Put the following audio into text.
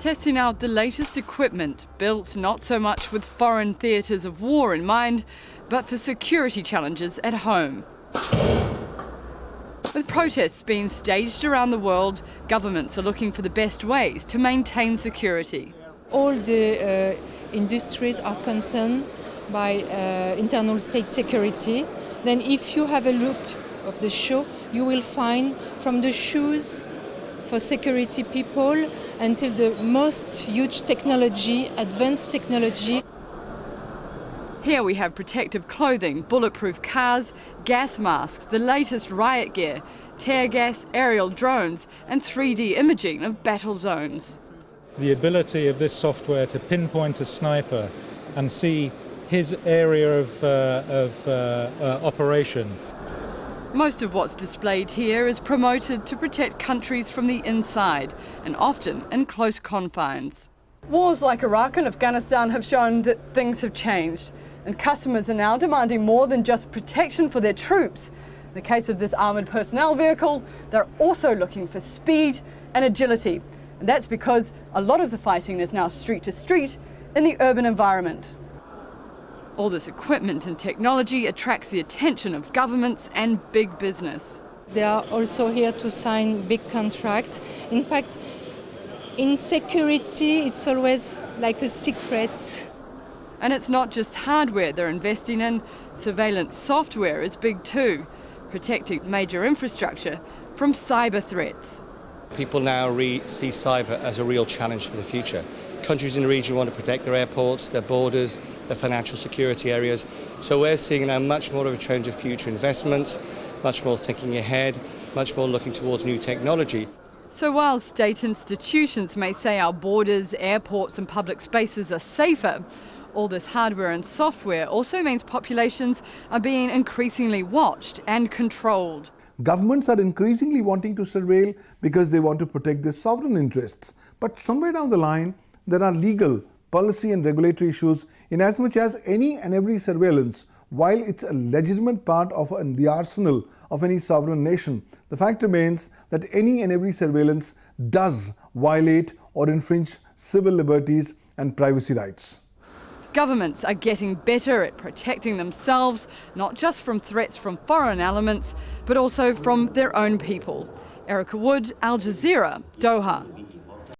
testing out the latest equipment, built not so much with foreign theatres of war in mind, but for security challenges at home. With protests being staged around the world, governments are looking for the best ways to maintain security. All the industries are concerned by internal state security. Then if you have a look of the show, you will find from the shoes for security people until the most huge technology, advanced technology. Here we have protective clothing, bulletproof cars, gas masks, the latest riot gear, tear gas, aerial drones and 3D imaging of battle zones. The ability of this software to pinpoint a sniper and see his area of operation. Most of what's displayed here is promoted to protect countries from the inside, and often in close confines. Wars like Iraq and Afghanistan have shown that things have changed, and customers are now demanding more than just protection for their troops. In the case of this armoured personnel vehicle, they're also looking for speed and agility, and that's because a lot of the fighting is now street to street in the urban environment. All this equipment and technology attracts the attention of governments and big business. They are also here to sign big contracts. In fact, in security, it's always like a secret. And it's not just hardware they're investing in, surveillance software is big too, protecting major infrastructure from cyber threats. People now see cyber as a real challenge for the future. Countries in the region want to protect their airports, their borders, their financial security areas. So we're seeing now much more of a trend of future investments, much more thinking ahead, much more looking towards new technology. So while state institutions may say our borders, airports and public spaces are safer, all this hardware and software also means populations are being increasingly watched and controlled. Governments are increasingly wanting to surveil because they want to protect their sovereign interests. But somewhere down the line, there are legal, policy and regulatory issues in as much as any and every surveillance, while it's a legitimate part of the arsenal of any sovereign nation, the fact remains that any and every surveillance does violate or infringe civil liberties and privacy rights. Governments are getting better at protecting themselves, not just from threats from foreign elements, but also from their own people. Erica Wood, Al Jazeera, Doha.